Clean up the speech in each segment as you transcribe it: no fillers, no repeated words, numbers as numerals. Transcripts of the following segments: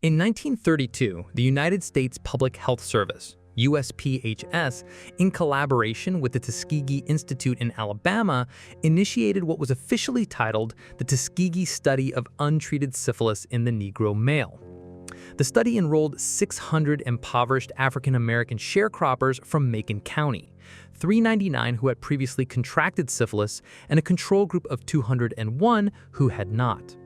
In 1932, the United States Public Health Service, USPHS, in collaboration with the Tuskegee Institute in Alabama, initiated what was officially titled the Tuskegee Study of Untreated Syphilis in the Negro Male. The study enrolled 600 impoverished African-American sharecroppers from Macon County, 399 who had previously contracted syphilis, and a control group of 201 who had not.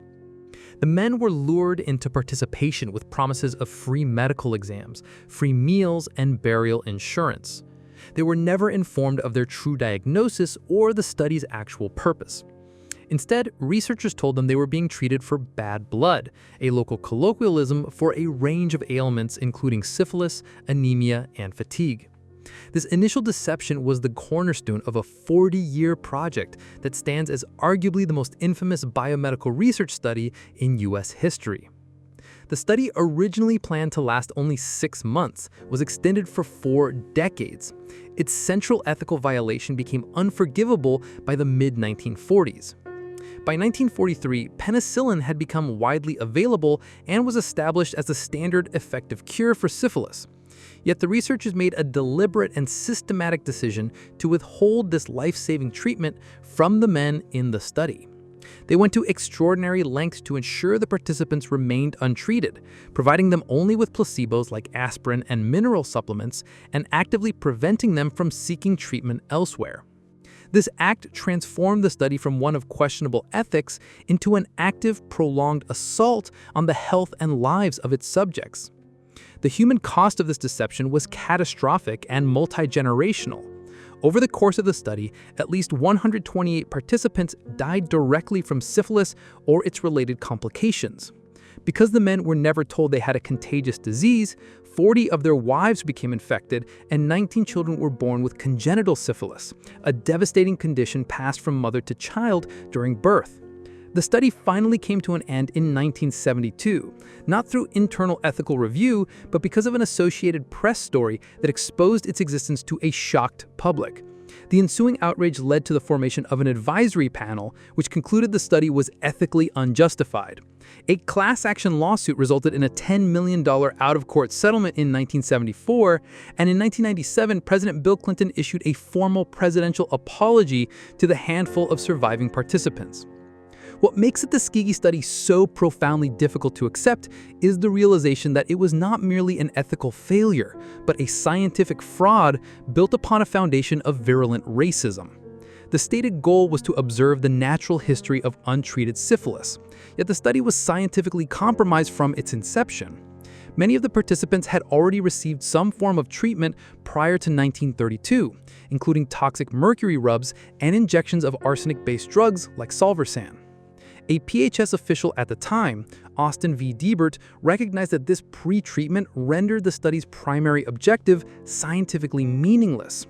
The men were lured into participation with promises of free medical exams, free meals, and burial insurance. They were never informed of their true diagnosis or the study's actual purpose. Instead, researchers told them they were being treated for bad blood, a local colloquialism for a range of ailments including syphilis, anemia, and fatigue. This initial deception was the cornerstone of a 40-year project that stands as arguably the most infamous biomedical research study in U.S. history. The study, originally planned to last only 6 months, was extended for 4 decades. Its central ethical violation became unforgivable by the mid-1940s. By 1943, penicillin had become widely available and was established as the standard effective cure for syphilis. Yet the researchers made a deliberate and systematic decision to withhold this life-saving treatment from the men in the study. They went to extraordinary lengths to ensure the participants remained untreated, providing them only with placebos like aspirin and mineral supplements, and actively preventing them from seeking treatment elsewhere. This act transformed the study from one of questionable ethics into an active, prolonged assault on the health and lives of its subjects. The human cost of this deception was catastrophic and multi-generational. Over the course of the study, at least 128 participants died directly from syphilis or its related complications. Because the men were never told they had a contagious disease, 40 of their wives became infected and 19 children were born with congenital syphilis, a devastating condition passed from mother to child during birth. The study finally came to an end in 1972, not through internal ethical review, but because of an Associated Press story that exposed its existence to a shocked public. The ensuing outrage led to the formation of an advisory panel, which concluded the study was ethically unjustified. A class action lawsuit resulted in a $10 million out-of-court settlement in 1974, and in 1997, President Bill Clinton issued a formal presidential apology to the handful of surviving participants. What makes the Tuskegee study so profoundly difficult to accept is the realization that it was not merely an ethical failure, but a scientific fraud built upon a foundation of virulent racism. The stated goal was to observe the natural history of untreated syphilis, yet the study was scientifically compromised from its inception. Many of the participants had already received some form of treatment prior to 1932, including toxic mercury rubs and injections of arsenic-based drugs like Salvarsan. A PHS official at the time, Austin V. Diebert, recognized that this pre-treatment rendered the study's primary objective scientifically meaningless.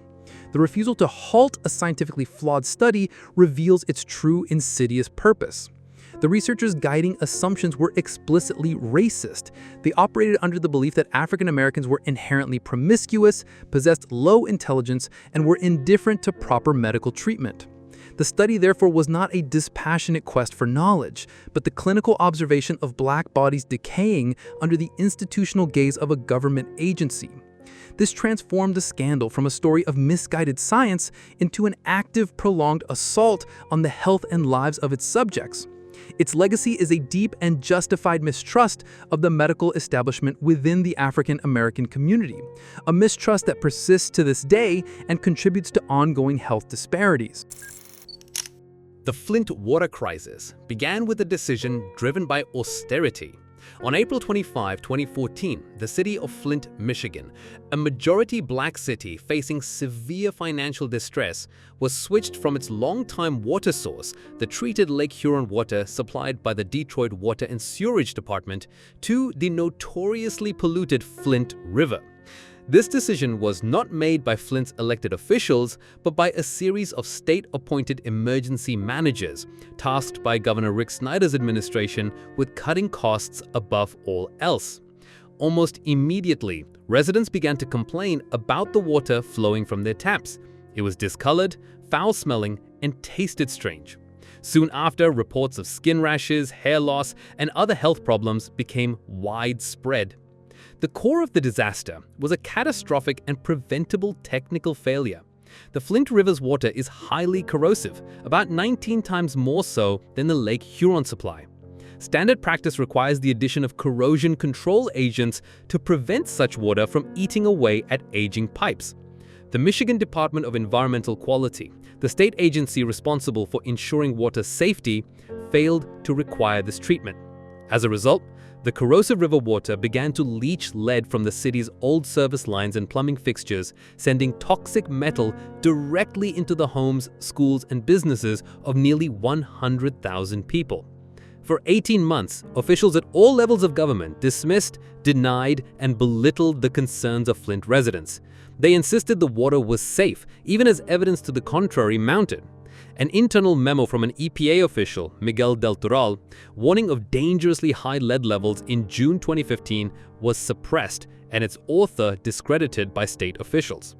The refusal to halt a scientifically flawed study reveals its true insidious purpose. The researchers' guiding assumptions were explicitly racist. They operated under the belief that African Americans were inherently promiscuous, possessed low intelligence, and were indifferent to proper medical treatment. The study, therefore, was not a dispassionate quest for knowledge, but the clinical observation of black bodies decaying under the institutional gaze of a government agency. This transformed the scandal from a story of misguided science into an active, prolonged assault on the health and lives of its subjects. Its legacy is a deep and justified mistrust of the medical establishment within the African American community, a mistrust that persists to this day and contributes to ongoing health disparities. The Flint water crisis began with a decision driven by austerity. On April 25, 2014, the city of Flint, Michigan, a majority black city facing severe financial distress, was switched from its longtime water source, the treated Lake Huron water supplied by the Detroit Water and Sewerage Department, to the notoriously polluted Flint River. This decision was not made by Flint's elected officials, but by a series of state-appointed emergency managers, tasked by Governor Rick Snyder's administration with cutting costs above all else. Almost immediately, residents began to complain about the water flowing from their taps. It was discolored, foul-smelling, and tasted strange. Soon after, reports of skin rashes, hair loss, and other health problems became widespread. The core of the disaster was a catastrophic and preventable technical failure. The Flint River's water is highly corrosive, about 19 times more so than the Lake Huron supply. Standard practice requires the addition of corrosion control agents to prevent such water from eating away at aging pipes. The Michigan Department of Environmental Quality, the state agency responsible for ensuring water safety, failed to require this treatment. As a result, the corrosive river water began to leach lead from the city's old service lines and plumbing fixtures, sending toxic metal directly into the homes, schools, and businesses of nearly 100,000 people. For 18 months, officials at all levels of government dismissed, denied, and belittled the concerns of Flint residents. They insisted the water was safe, even as evidence to the contrary mounted. An internal memo from an EPA official, Miguel Del Toral, warning of dangerously high lead levels in June 2015 was suppressed and its author discredited by state officials.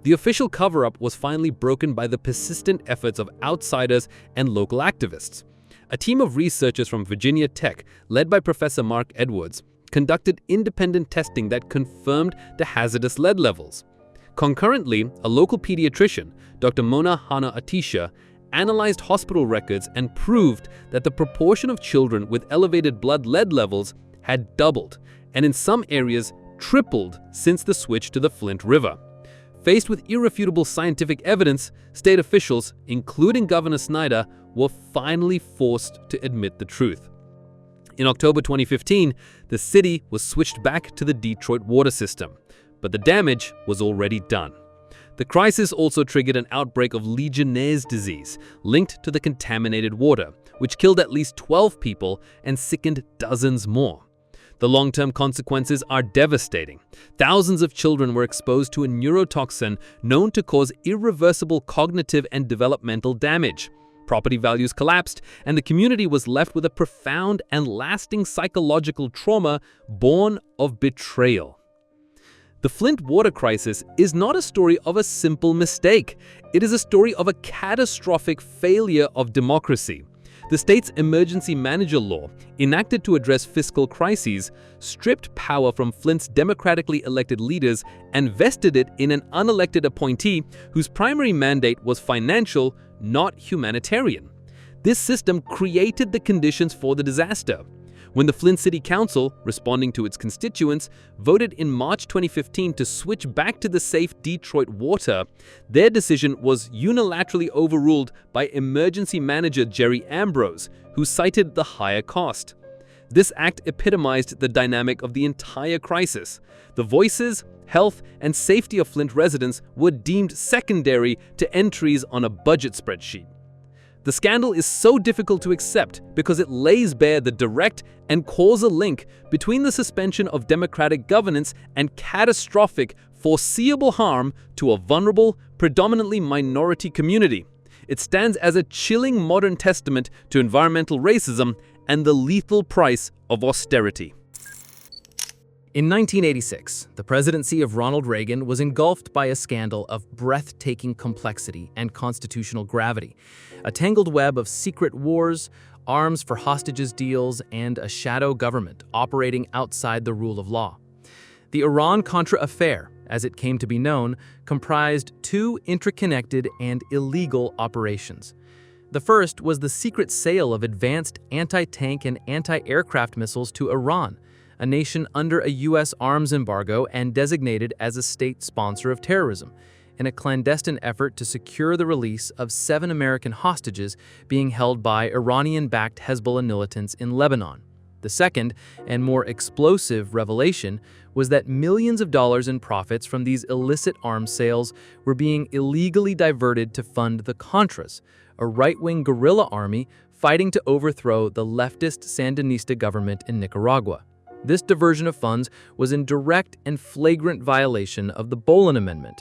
The official cover-up was finally broken by the persistent efforts of outsiders and local activists. A team of researchers from Virginia Tech, led by Professor Mark Edwards, conducted independent testing that confirmed the hazardous lead levels. Concurrently, a local pediatrician, Dr. Mona Hanna-Attisha, analyzed hospital records and proved that the proportion of children with elevated blood lead levels had doubled, and in some areas tripled since the switch to the Flint River. Faced with irrefutable scientific evidence, state officials, including Governor Snyder, were finally forced to admit the truth. In October 2015, the city was switched back to the Detroit water system, but the damage was already done. The crisis also triggered an outbreak of Legionnaire's disease linked to the contaminated water, which killed at least 12 people and sickened dozens more. The long-term consequences are devastating. Thousands of children were exposed to a neurotoxin known to cause irreversible cognitive and developmental damage. Property values collapsed, and the community was left with a profound and lasting psychological trauma born of betrayal. The Flint water crisis is not a story of a simple mistake. It is a story of a catastrophic failure of democracy. The state's emergency manager law, enacted to address fiscal crises, stripped power from Flint's democratically elected leaders and vested it in an unelected appointee whose primary mandate was financial, not humanitarian. This system created the conditions for the disaster. When the Flint City Council, responding to its constituents, voted in March 2015 to switch back to the safe Detroit water, their decision was unilaterally overruled by emergency manager Jerry Ambrose, who cited the higher cost. This act epitomized the dynamic of the entire crisis. The voices, health, and safety of Flint residents were deemed secondary to entries on a budget spreadsheet. The scandal is so difficult to accept because it lays bare the direct and causal link between the suspension of democratic governance and catastrophic, foreseeable harm to a vulnerable, predominantly minority community. It stands as a chilling modern testament to environmental racism and the lethal price of austerity. In 1986, the presidency of Ronald Reagan was engulfed by a scandal of breathtaking complexity and constitutional gravity, a tangled web of secret wars, arms for hostages deals, and a shadow government operating outside the rule of law. The Iran-Contra affair, as it came to be known, comprised two interconnected and illegal operations. The first was the secret sale of advanced anti-tank and anti-aircraft missiles to Iran, a nation under a U.S. arms embargo and designated as a state sponsor of terrorism, in a clandestine effort to secure the release of 7 American hostages being held by Iranian-backed Hezbollah militants in Lebanon. The second, and more explosive revelation, was that millions of dollars in profits from these illicit arms sales were being illegally diverted to fund the Contras, a right-wing guerrilla army fighting to overthrow the leftist Sandinista government in Nicaragua. This diversion of funds was in direct and flagrant violation of the Boland Amendment,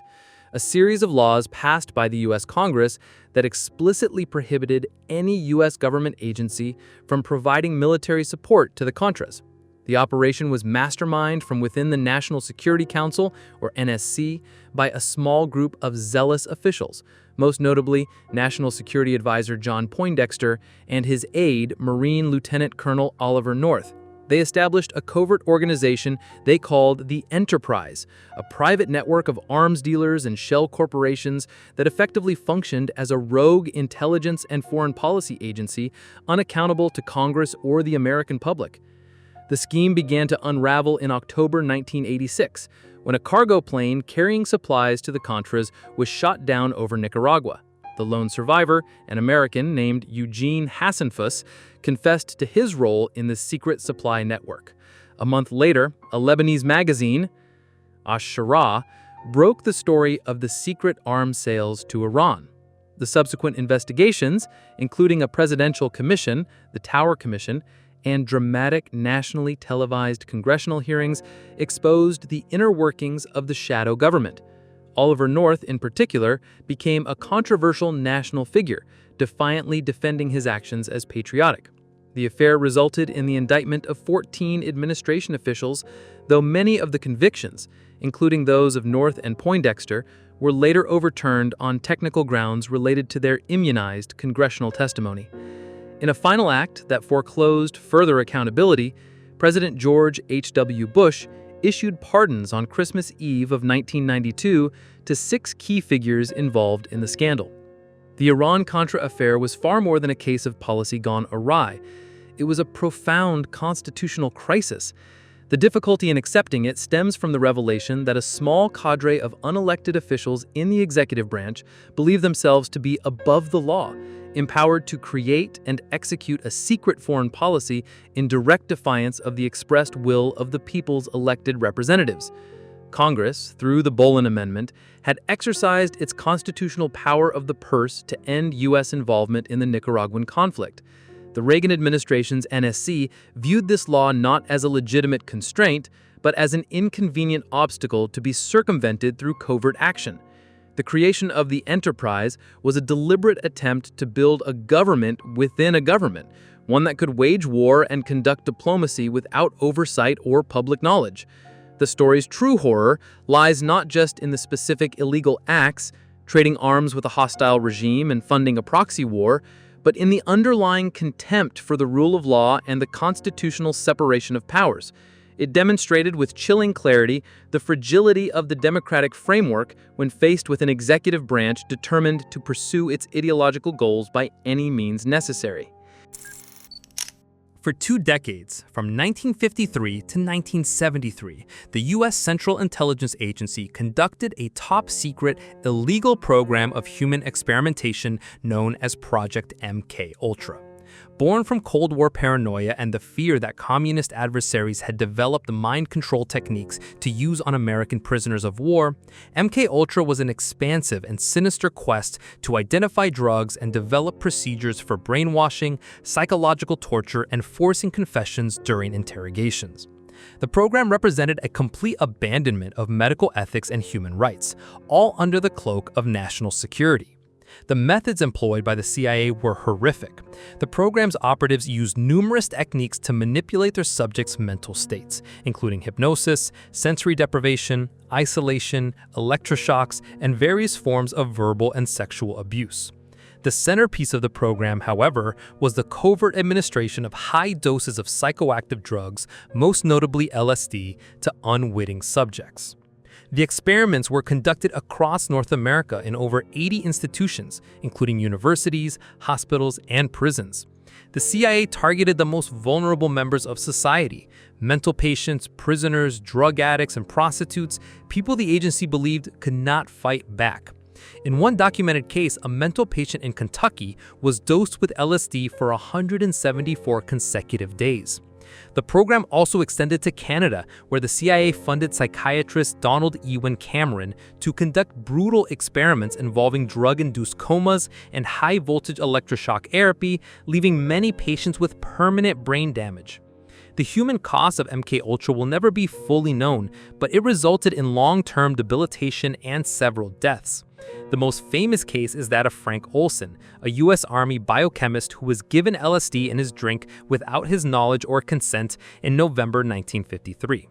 a series of laws passed by the U.S. Congress that explicitly prohibited any U.S. government agency from providing military support to the Contras. The operation was masterminded from within the National Security Council, or NSC, by a small group of zealous officials, most notably National Security Advisor John Poindexter and his aide, Marine Lieutenant Colonel Oliver North. They established a covert organization they called the Enterprise, a private network of arms dealers and shell corporations that effectively functioned as a rogue intelligence and foreign policy agency unaccountable to Congress or the American public. The scheme began to unravel in October 1986, when a cargo plane carrying supplies to the Contras was shot down over Nicaragua. The lone survivor, an American named Eugene Hassenfuss, confessed to his role in the secret supply network. A month later, a Lebanese magazine, Ash-Shara, broke the story of the secret arms sales to Iran. The subsequent investigations, including a presidential commission, the Tower Commission, and dramatic nationally televised congressional hearings, exposed the inner workings of the shadow government. Oliver North, in particular, became a controversial national figure, defiantly defending his actions as patriotic. The affair resulted in the indictment of 14 administration officials, though many of the convictions, including those of North and Poindexter, were later overturned on technical grounds related to their immunized congressional testimony. In a final act that foreclosed further accountability, President George H.W. Bush issued pardons on Christmas Eve of 1992 to 6 key figures involved in the scandal. The Iran-Contra affair was far more than a case of policy gone awry. It was a profound constitutional crisis. The difficulty in accepting it stems from the revelation that a small cadre of unelected officials in the executive branch believe themselves to be above the law, empowered to create and execute a secret foreign policy in direct defiance of the expressed will of the people's elected representatives. Congress, through the Bolin Amendment, had exercised its constitutional power of the purse to end U.S. involvement in the Nicaraguan conflict. The Reagan administration's NSC viewed this law not as a legitimate constraint, but as an inconvenient obstacle to be circumvented through covert action. The creation of the Enterprise was a deliberate attempt to build a government within a government, one that could wage war and conduct diplomacy without oversight or public knowledge. The story's true horror lies not just in the specific illegal acts, trading arms with a hostile regime and funding a proxy war, but in the underlying contempt for the rule of law and the constitutional separation of powers. It demonstrated with chilling clarity the fragility of the democratic framework when faced with an executive branch determined to pursue its ideological goals by any means necessary. For 2 decades, from 1953 to 1973, the U.S. Central Intelligence Agency conducted a top-secret, illegal program of human experimentation known as Project MKUltra. Born from Cold War paranoia and the fear that communist adversaries had developed mind control techniques to use on American prisoners of war, MKUltra was an expansive and sinister quest to identify drugs and develop procedures for brainwashing, psychological torture, and forcing confessions during interrogations. The program represented a complete abandonment of medical ethics and human rights, all under the cloak of national security. The methods employed by the CIA were horrific. The program's operatives used numerous techniques to manipulate their subjects' mental states, including hypnosis, sensory deprivation, isolation, electroshocks, and various forms of verbal and sexual abuse. The centerpiece of the program, however, was the covert administration of high doses of psychoactive drugs, most notably LSD, to unwitting subjects. The experiments were conducted across North America in over 80 institutions, including universities, hospitals, and prisons. The CIA targeted the most vulnerable members of society: mental patients, prisoners, drug addicts, and prostitutes, people the agency believed could not fight back. In one documented case, a mental patient in Kentucky was dosed with LSD for 174 consecutive days. The program also extended to Canada, where the CIA funded psychiatrist Donald Ewan Cameron to conduct brutal experiments involving drug-induced comas and high-voltage electroshock therapy, leaving many patients with permanent brain damage. The human cost of MKUltra will never be fully known, but it resulted in long-term debilitation and several deaths. The most famous case is that of Frank Olson, a U.S. Army biochemist who was given LSD in his drink without his knowledge or consent in November 1953.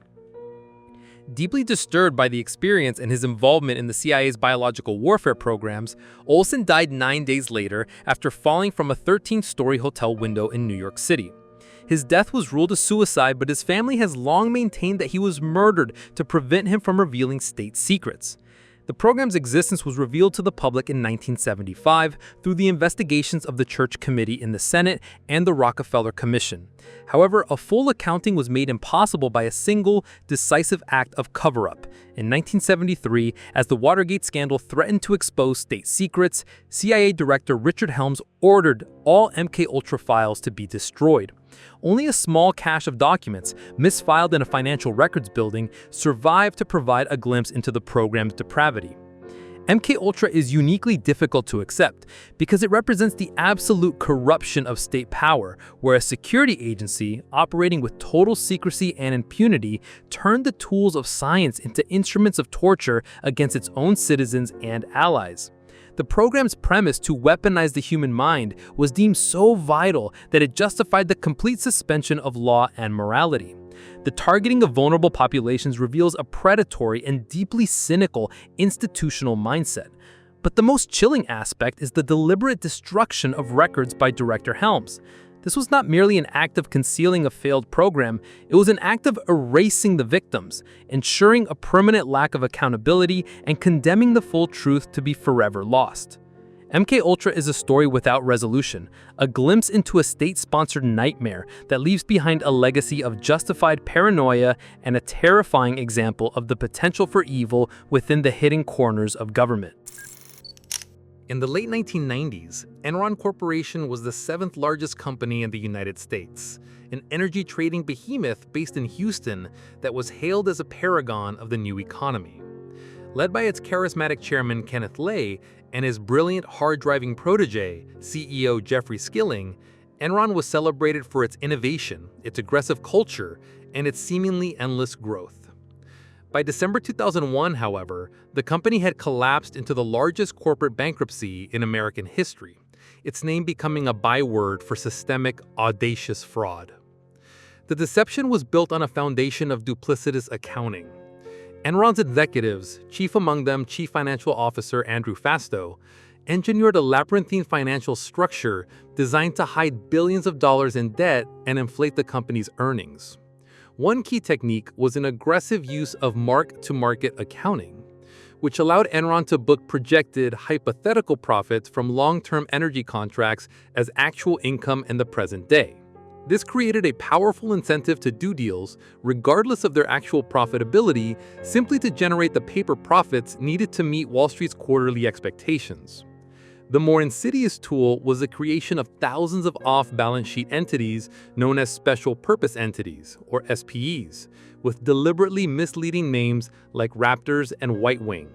Deeply disturbed by the experience and his involvement in the CIA's biological warfare programs, Olson died 9 days later after falling from a 13-story hotel window in New York City. His death was ruled a suicide, but his family has long maintained that he was murdered to prevent him from revealing state secrets. The program's existence was revealed to the public in 1975 through the investigations of the Church Committee in the Senate and the Rockefeller Commission. However, a full accounting was made impossible by a single, decisive act of cover-up. In 1973, as the Watergate scandal threatened to expose state secrets, CIA Director Richard Helms ordered all MKUltra files to be destroyed. Only a small cache of documents, misfiled in a financial records building, survived to provide a glimpse into the program's depravity. MKUltra is uniquely difficult to accept because it represents the absolute corruption of state power, where a security agency, operating with total secrecy and impunity, turned the tools of science into instruments of torture against its own citizens and allies. The program's premise to weaponize the human mind was deemed so vital that it justified the complete suspension of law and morality. The targeting of vulnerable populations reveals a predatory and deeply cynical institutional mindset. But the most chilling aspect is the deliberate destruction of records by Director Helms. This was not merely an act of concealing a failed program, it was an act of erasing the victims, ensuring a permanent lack of accountability, and condemning the full truth to be forever lost. MKUltra is a story without resolution, a glimpse into a state-sponsored nightmare that leaves behind a legacy of justified paranoia and a terrifying example of the potential for evil within the hidden corners of government. In the late 1990s, Enron Corporation was the 7th largest company in the United States, an energy trading behemoth based in Houston that was hailed as a paragon of the new economy. Led by its charismatic chairman Kenneth Lay and his brilliant hard-driving protege, CEO Jeffrey Skilling, Enron was celebrated for its innovation, its aggressive culture, and its seemingly endless growth. By December 2001, however, the company had collapsed into the largest corporate bankruptcy in American history, its name becoming a byword for systemic, audacious fraud. The deception was built on a foundation of duplicitous accounting. Enron's executives, chief among them Chief Financial Officer Andrew Fastow, engineered a labyrinthine financial structure designed to hide billions of dollars in debt and inflate the company's earnings. One key technique was an aggressive use of mark-to-market accounting, which allowed Enron to book projected, hypothetical profits from long-term energy contracts as actual income in the present day. This created a powerful incentive to do deals, regardless of their actual profitability, simply to generate the paper profits needed to meet Wall Street's quarterly expectations. The more insidious tool was the creation of thousands of off-balance sheet entities known as special purpose entities, or SPEs, with deliberately misleading names like Raptors and White Wing.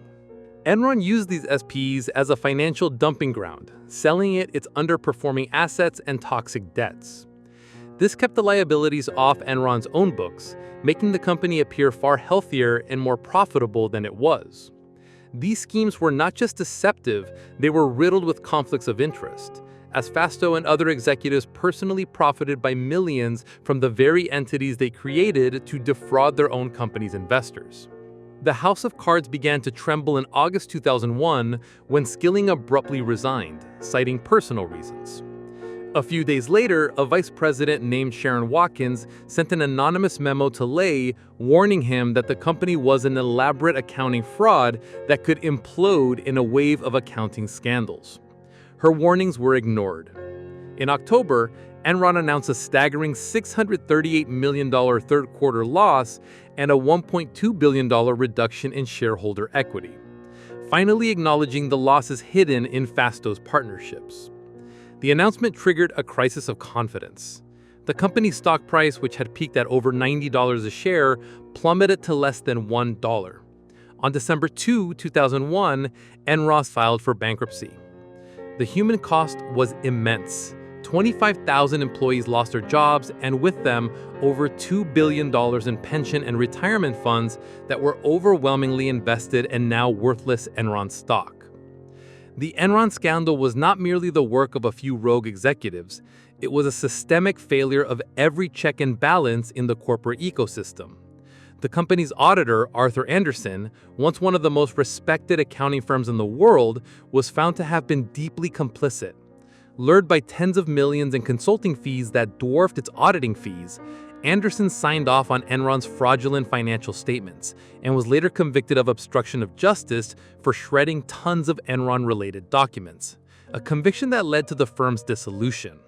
Enron used these SPEs as a financial dumping ground, selling it its underperforming assets and toxic debts. This kept the liabilities off Enron's own books, making the company appear far healthier and more profitable than it was. These schemes were not just deceptive, they were riddled with conflicts of interest, as Fastow and other executives personally profited by millions from the very entities they created to defraud their own company's investors. The house of cards began to tremble in August 2001 when Skilling abruptly resigned, citing personal reasons. A few days later, a vice president named Sharon Watkins sent an anonymous memo to Lay warning him that the company was an elaborate accounting fraud that could implode in a wave of accounting scandals. Her warnings were ignored. In October, Enron announced a staggering $638 million third-quarter loss and a $1.2 billion reduction in shareholder equity, finally acknowledging the losses hidden in Fastow's partnerships. The announcement triggered a crisis of confidence. The company's stock price, which had peaked at over $90 a share, plummeted to less than $1. On December 2, 2001, Enron filed for bankruptcy. The human cost was immense. 25,000 employees lost their jobs, and with them, over $2 billion in pension and retirement funds that were overwhelmingly invested in now worthless Enron stock. The Enron scandal was not merely the work of a few rogue executives, it was a systemic failure of every check and balance in the corporate ecosystem. The company's auditor, Arthur Andersen, once one of the most respected accounting firms in the world, was found to have been deeply complicit. Lured by tens of millions in consulting fees that dwarfed its auditing fees, Andersen signed off on Enron's fraudulent financial statements and was later convicted of obstruction of justice for shredding tons of Enron-related documents, a conviction that led to the firm's dissolution.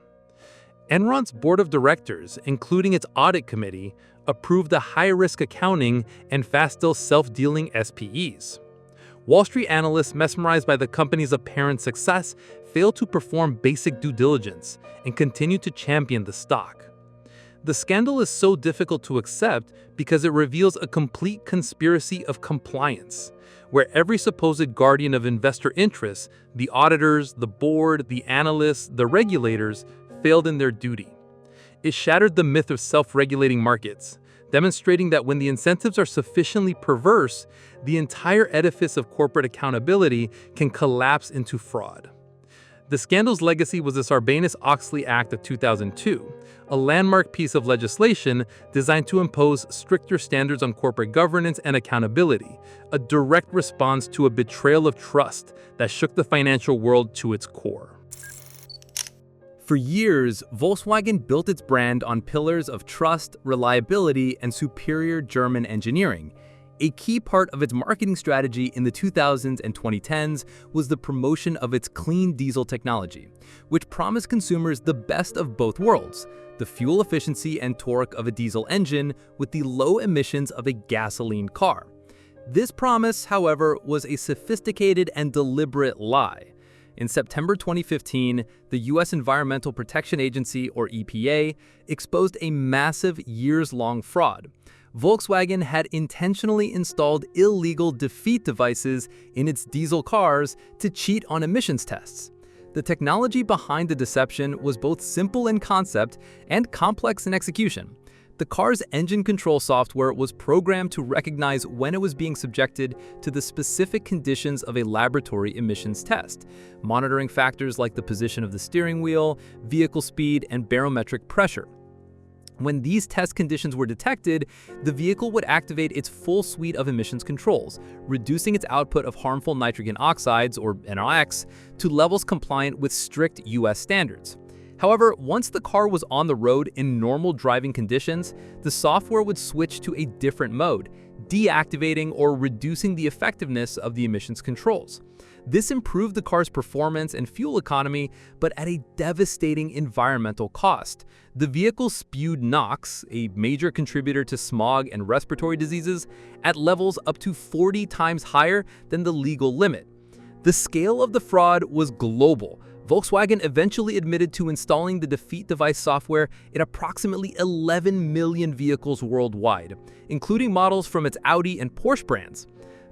Enron's board of directors, including its audit committee, approved the high-risk accounting and fast-still self-dealing SPEs. Wall Street analysts, mesmerized by the company's apparent success, failed to perform basic due diligence and continued to champion the stock. The scandal is so difficult to accept because it reveals a complete conspiracy of compliance, where every supposed guardian of investor interests, the auditors, the board, the analysts, the regulators, failed in their duty. It shattered the myth of self-regulating markets, demonstrating that when the incentives are sufficiently perverse, the entire edifice of corporate accountability can collapse into fraud. The scandal's legacy was the Sarbanes-Oxley Act of 2002, a landmark piece of legislation designed to impose stricter standards on corporate governance and accountability, a direct response to a betrayal of trust that shook the financial world to its core. For years, Volkswagen built its brand on pillars of trust, reliability, and superior German engineering. A key part of its marketing strategy in the 2000s and 2010s was the promotion of its clean diesel technology, which promised consumers the best of both worlds: the fuel efficiency and torque of a diesel engine with the low emissions of a gasoline car. This promise, however, was a sophisticated and deliberate lie. In September 2015, the U.S. Environmental Protection Agency, or EPA, exposed a massive years-long fraud. Volkswagen had intentionally installed illegal defeat devices in its diesel cars to cheat on emissions tests. The technology behind the deception was both simple in concept and complex in execution. The car's engine control software was programmed to recognize when it was being subjected to the specific conditions of a laboratory emissions test, monitoring factors like the position of the steering wheel, vehicle speed, and barometric pressure. When these test conditions were detected, the vehicle would activate its full suite of emissions controls, reducing its output of harmful nitrogen oxides, or NOx, to levels compliant with strict U.S. standards. However, once the car was on the road in normal driving conditions, the software would switch to a different mode, deactivating or reducing the effectiveness of the emissions controls. This improved the car's performance and fuel economy, but at a devastating environmental cost. The vehicle spewed NOx, a major contributor to smog and respiratory diseases, at levels up to 40 times higher than the legal limit. The scale of the fraud was global. Volkswagen eventually admitted to installing the defeat device software in approximately 11 million vehicles worldwide, including models from its Audi and Porsche brands.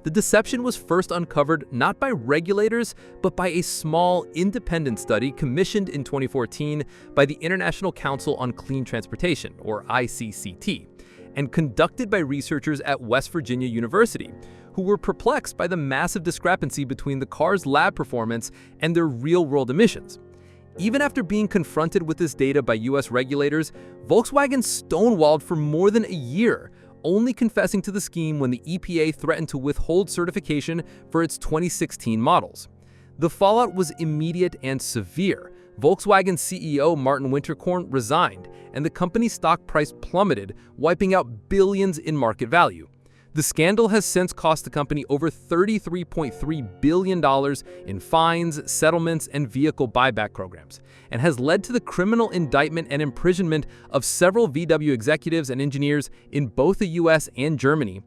The deception was first uncovered not by regulators, but by a small, independent study commissioned in 2014 by the International Council on Clean Transportation, or ICCT, and conducted by researchers at West Virginia University, who were perplexed by the massive discrepancy between the car's lab performance and their real-world emissions. Even after being confronted with this data by U.S. regulators, Volkswagen stonewalled for more than a year, only confessing to the scheme when the EPA threatened to withhold certification for its 2016 models. The fallout was immediate and severe. Volkswagen CEO Martin Winterkorn resigned, and the company's stock price plummeted, wiping out billions in market value. The scandal has since cost the company over $33.3 billion in fines, settlements, and vehicle buyback programs, and has led to the criminal indictment and imprisonment of several VW executives and engineers in both the US and Germany.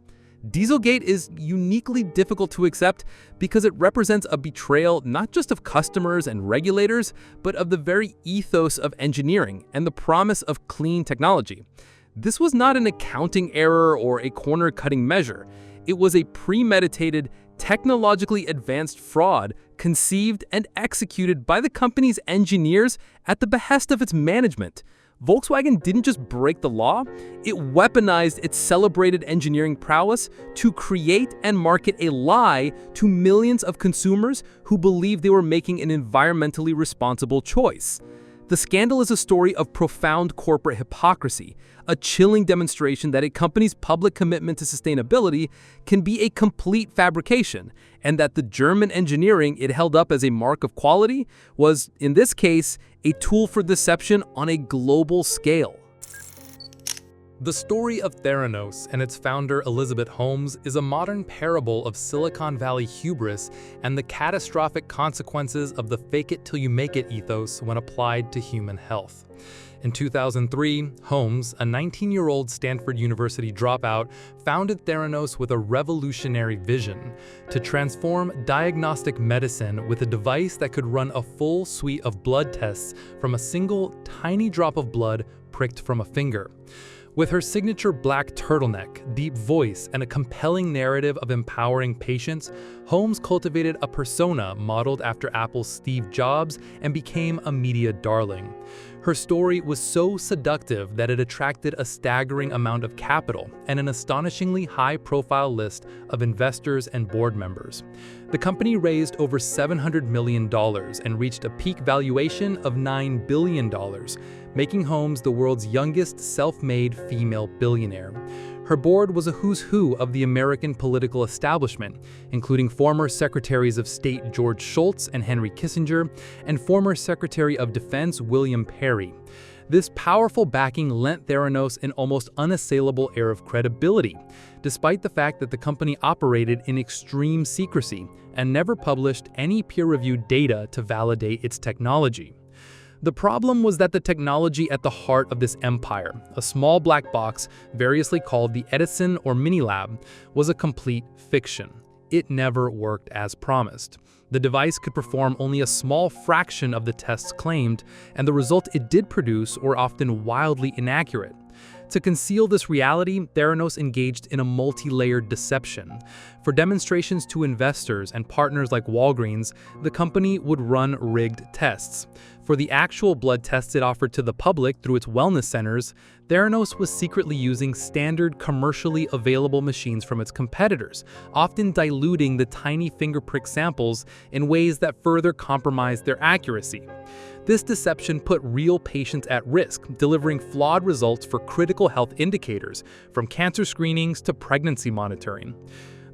Dieselgate is uniquely difficult to accept because it represents a betrayal not just of customers and regulators, but of the very ethos of engineering and the promise of clean technology. This was not an accounting error or a corner-cutting measure. It was a premeditated, technologically advanced fraud conceived and executed by the company's engineers at the behest of its management. Volkswagen didn't just break the law, it weaponized its celebrated engineering prowess to create and market a lie to millions of consumers who believed they were making an environmentally responsible choice. The scandal is a story of profound corporate hypocrisy, a chilling demonstration that a company's public commitment to sustainability can be a complete fabrication, and that the German engineering it held up as a mark of quality was, in this case, a tool for deception on a global scale. The story of Theranos and its founder Elizabeth Holmes is a modern parable of Silicon Valley hubris and the catastrophic consequences of the fake-it-till-you-make-it ethos when applied to human health. In 2003, Holmes, a 19-year-old Stanford University dropout, founded Theranos with a revolutionary vision: to transform diagnostic medicine with a device that could run a full suite of blood tests from a single tiny drop of blood pricked from a finger. With her signature black turtleneck, deep voice, and a compelling narrative of empowering patients, Holmes cultivated a persona modeled after Apple's Steve Jobs and became a media darling. Her story was so seductive that it attracted a staggering amount of capital and an astonishingly high-profile list of investors and board members. The company raised over $700 million and reached a peak valuation of $9 billion, making Holmes the world's youngest self-made female billionaire. Her board was a who's who of the American political establishment, including former Secretaries of State George Shultz and Henry Kissinger, and former Secretary of Defense William Perry. This powerful backing lent Theranos an almost unassailable air of credibility, despite the fact that the company operated in extreme secrecy and never published any peer-reviewed data to validate its technology. The problem was that the technology at the heart of this empire, a small black box variously called the Edison or Minilab, was a complete fiction. It never worked as promised. The device could perform only a small fraction of the tests claimed, and the result it did produce were often wildly inaccurate. To conceal this reality, Theranos engaged in a multi-layered deception. For demonstrations to investors and partners like Walgreens, the company would run rigged tests. For the actual blood tests it offered to the public through its wellness centers, Theranos was secretly using standard commercially available machines from its competitors, often diluting the tiny finger prick samples in ways that further compromised their accuracy. This deception put real patients at risk, delivering flawed results for critical health indicators, from cancer screenings to pregnancy monitoring.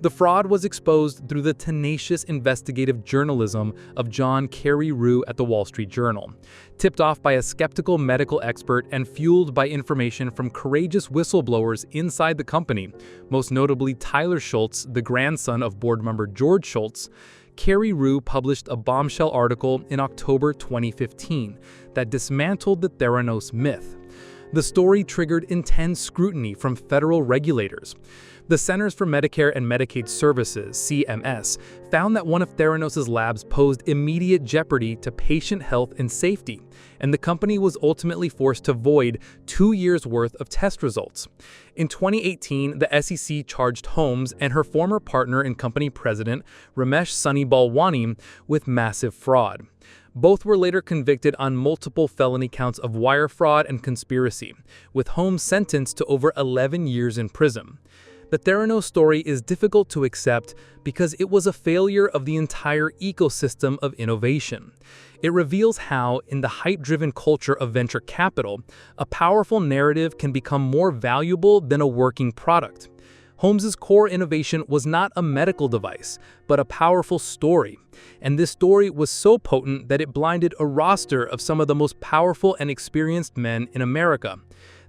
The fraud was exposed through the tenacious investigative journalism of John Kerry Rue at the Wall Street Journal, tipped off by a skeptical medical expert and fueled by information from courageous whistleblowers inside the company, most notably Tyler Shultz, the grandson of board member George Shultz. Kerry Rue published a bombshell article in October 2015 that dismantled the Theranos myth. The story triggered intense scrutiny from federal regulators. The Centers for Medicare and Medicaid Services, CMS, found that one of Theranos' labs posed immediate jeopardy to patient health and safety, and the company was ultimately forced to void 2 years' worth of test results. In 2018, the SEC charged Holmes and her former partner and company president, Ramesh Sunny Balwani, with massive fraud. Both were later convicted on multiple felony counts of wire fraud and conspiracy, with Holmes sentenced to over 11 years in prison. The Theranos story is difficult to accept because it was a failure of the entire ecosystem of innovation. It reveals how, in the hype-driven culture of venture capital, a powerful narrative can become more valuable than a working product. Holmes's core innovation was not a medical device, but a powerful story. And this story was so potent that it blinded a roster of some of the most powerful and experienced men in America.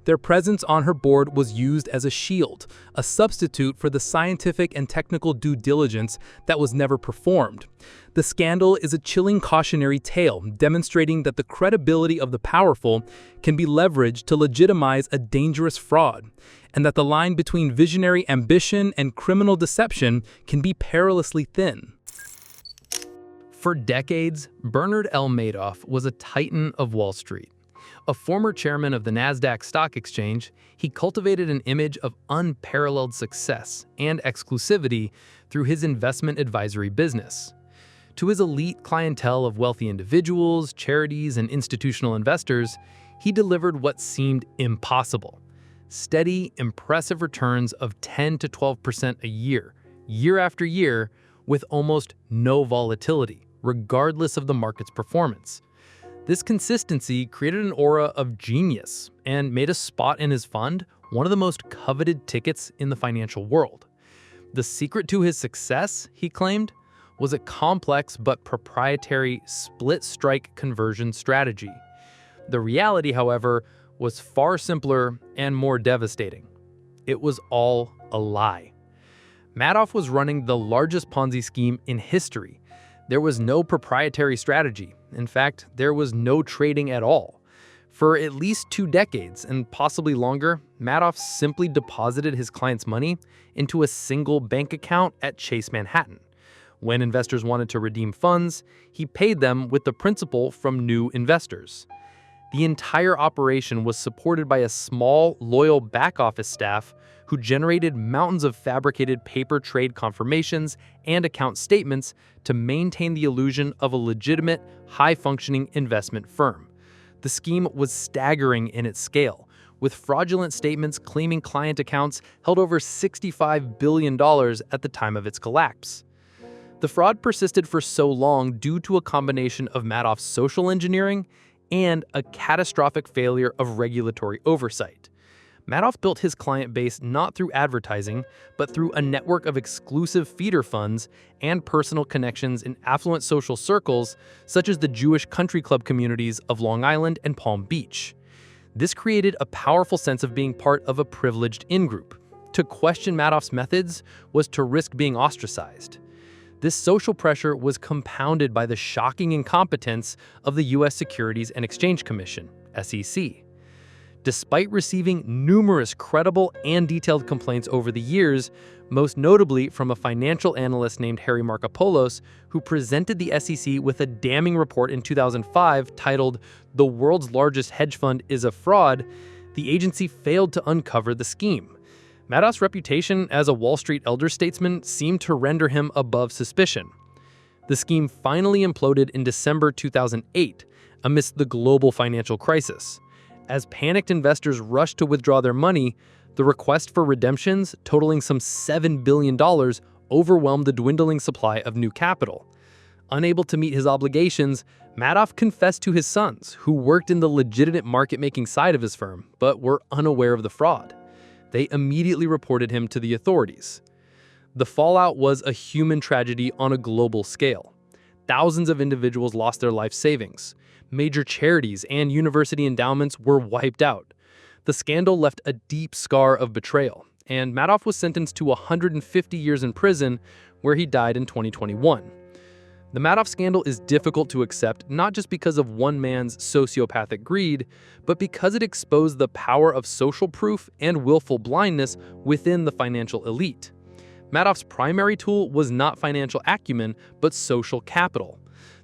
Their presence on her board was used as a shield, a substitute for the scientific and technical due diligence that was never performed. The scandal is a chilling cautionary tale, demonstrating that the credibility of the powerful can be leveraged to legitimize a dangerous fraud, and that the line between visionary ambition and criminal deception can be perilously thin. For decades, Bernard L. Madoff was a titan of Wall Street. A former chairman of the Nasdaq Stock Exchange, he cultivated an image of unparalleled success and exclusivity through his investment advisory business. To his elite clientele of wealthy individuals, charities, and institutional investors, he delivered what seemed impossible: steady, impressive returns of 10 to 12% a year, year after year, with almost no volatility, regardless of the market's performance. This consistency created an aura of genius and made a spot in his fund one of the most coveted tickets in the financial world. The secret to his success, he claimed, was a complex but proprietary split-strike conversion strategy. The reality, however, was far simpler and more devastating. It was all a lie. Madoff was running the largest Ponzi scheme in history. There was no proprietary strategy. In fact, there was no trading at all. For at least 2 decades, and possibly longer, Madoff simply deposited his clients' money into a single bank account at Chase Manhattan. When investors wanted to redeem funds, he paid them with the principal from new investors. The entire operation was supported by a small, loyal back-office staff who generated mountains of fabricated paper trade confirmations and account statements to maintain the illusion of a legitimate, high-functioning investment firm. The scheme was staggering in its scale, with fraudulent statements claiming client accounts held over $65 billion at the time of its collapse. The fraud persisted for so long due to a combination of Madoff's social engineering and a catastrophic failure of regulatory oversight. Madoff built his client base not through advertising, but through a network of exclusive feeder funds and personal connections in affluent social circles, such as the Jewish country club communities of Long Island and Palm Beach. This created a powerful sense of being part of a privileged in-group. To question Madoff's methods was to risk being ostracized. This social pressure was compounded by the shocking incompetence of the U.S. Securities and Exchange Commission, SEC. Despite receiving numerous credible and detailed complaints over the years, most notably from a financial analyst named Harry Markopolos, who presented the SEC with a damning report in 2005 titled "The World's Largest Hedge Fund is a Fraud," the agency failed to uncover the scheme. Madoff's reputation as a Wall Street elder statesman seemed to render him above suspicion. The scheme finally imploded in December 2008 amidst the global financial crisis. As panicked investors rushed to withdraw their money, the request for redemptions, totaling some $7 billion, overwhelmed the dwindling supply of new capital. Unable to meet his obligations, Madoff confessed to his sons, who worked in the legitimate market-making side of his firm, but were unaware of the fraud. They immediately reported him to the authorities. The fallout was a human tragedy on a global scale. Thousands of individuals lost their life savings. Major charities and university endowments were wiped out. The scandal left a deep scar of betrayal, and Madoff was sentenced to 150 years in prison, where he died in 2021. The Madoff scandal is difficult to accept not just because of one man's sociopathic greed, but because it exposed the power of social proof and willful blindness within the financial elite. Madoff's primary tool was not financial acumen, but social capital.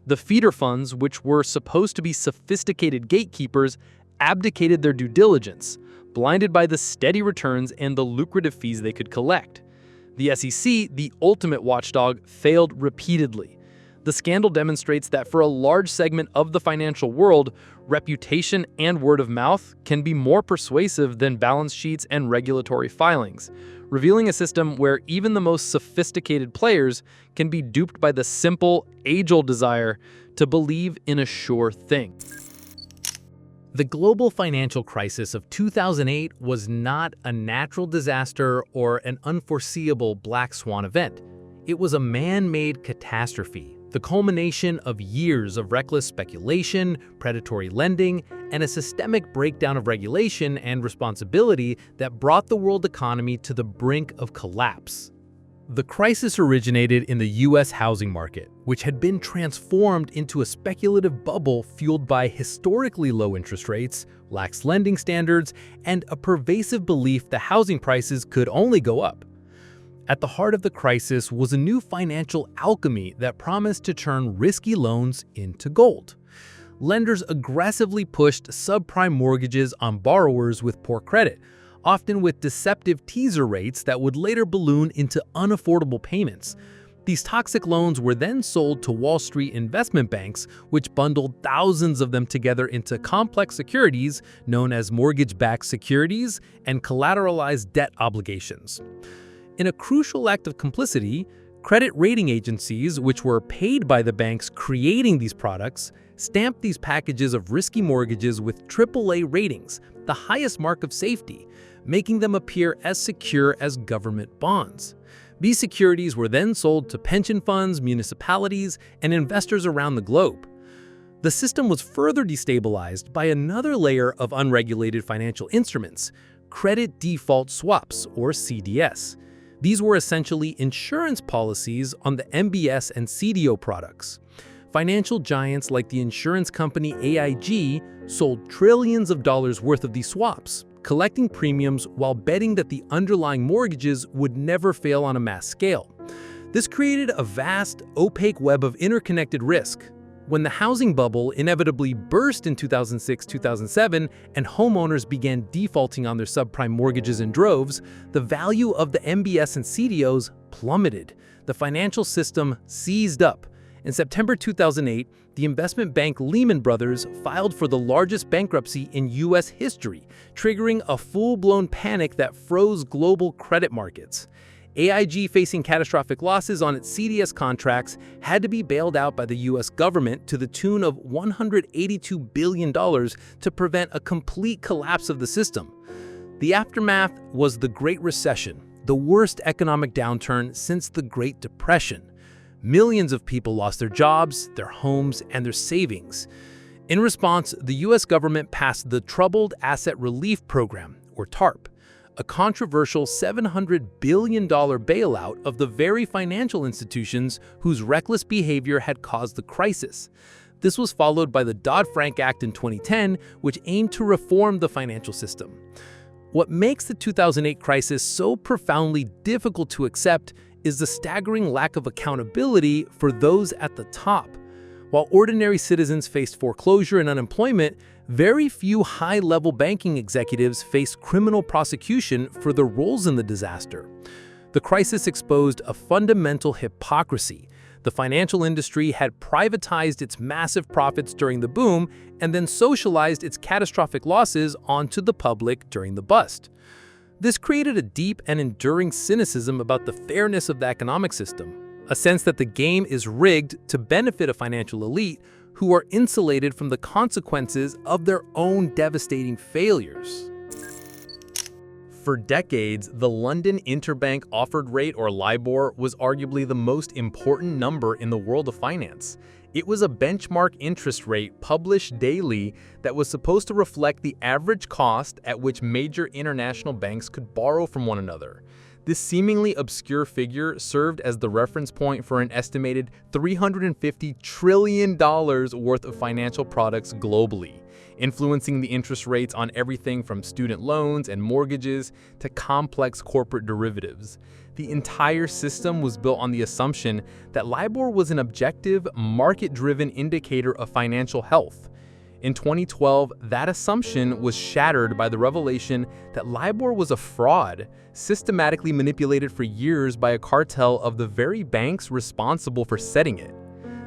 The feeder funds, which were supposed to be sophisticated gatekeepers, abdicated their due diligence, blinded by the steady returns and the lucrative fees they could collect. The SEC, the ultimate watchdog, failed repeatedly. The scandal demonstrates that for a large segment of the financial world, reputation and word of mouth can be more persuasive than balance sheets and regulatory filings, revealing a system where even the most sophisticated players can be duped by the simple, age-old desire to believe in a sure thing. The global financial crisis of 2008 was not a natural disaster or an unforeseeable black swan event. It was a man-made catastrophe, the culmination of years of reckless speculation, predatory lending, and a systemic breakdown of regulation and responsibility that brought the world economy to the brink of collapse. The crisis originated in the U.S. housing market, which had been transformed into a speculative bubble fueled by historically low interest rates, lax lending standards, and a pervasive belief that housing prices could only go up. At the heart of the crisis was a new financial alchemy that promised to turn risky loans into gold. Lenders aggressively pushed subprime mortgages on borrowers with poor credit, often with deceptive teaser rates that would later balloon into unaffordable payments. These toxic loans were then sold to Wall Street investment banks, which bundled thousands of them together into complex securities known as mortgage-backed securities and collateralized debt obligations. In a crucial act of complicity, Credit rating agencies, which were paid by the banks creating these products, stamped these packages of risky mortgages with AAA ratings, the highest mark of safety, making them appear as secure as government bonds. These securities were then sold to pension funds, municipalities, and investors around the globe. The system was further destabilized by another layer of unregulated financial instruments, credit default swaps, or CDS. These were essentially insurance policies on the MBS and CDO products. Financial giants like the insurance company AIG sold trillions of dollars worth of these swaps, collecting premiums while betting that the underlying mortgages would never fail on a mass scale. This created a vast, opaque web of interconnected risk. When the housing bubble inevitably burst in 2006-2007 and homeowners began defaulting on their subprime mortgages in droves, the value of the MBS and CDOs plummeted. The financial system seized up. In September 2008, the investment bank Lehman Brothers filed for the largest bankruptcy in U.S. history, triggering a full-blown panic that froze global credit markets. AIG, facing catastrophic losses on its CDS contracts, had to be bailed out by the U.S. government to the tune of $182 billion to prevent a complete collapse of the system. The aftermath was the Great Recession, the worst economic downturn since the Great Depression. Millions of people lost their jobs, their homes, and their savings. In response, the U.S. government passed the Troubled Asset Relief Program, or TARP, a controversial $700 billion bailout of the very financial institutions whose reckless behavior had caused the crisis. This was followed by the Dodd-Frank Act in 2010, which aimed to reform the financial system. What makes the 2008 crisis so profoundly difficult to accept is the staggering lack of accountability for those at the top. While ordinary citizens faced foreclosure and unemployment, very few high-level banking executives faced criminal prosecution for their roles in the disaster. The crisis exposed a fundamental hypocrisy. The financial industry had privatized its massive profits during the boom and then socialized its catastrophic losses onto the public during the bust. This created a deep and enduring cynicism about the fairness of the economic system, a sense that the game is rigged to benefit a financial elite who are insulated from the consequences of their own devastating failures. For decades, the London Interbank Offered Rate, or LIBOR, was arguably the most important number in the world of finance. It was a benchmark interest rate published daily that was supposed to reflect the average cost at which major international banks could borrow from one another. This seemingly obscure figure served as the reference point for an estimated $350 trillion worth of financial products globally, influencing the interest rates on everything from student loans and mortgages to complex corporate derivatives. The entire system was built on the assumption that LIBOR was an objective, market-driven indicator of financial health. In 2012, that assumption was shattered by the revelation that LIBOR was a fraud, systematically manipulated for years by a cartel of the very banks responsible for setting it.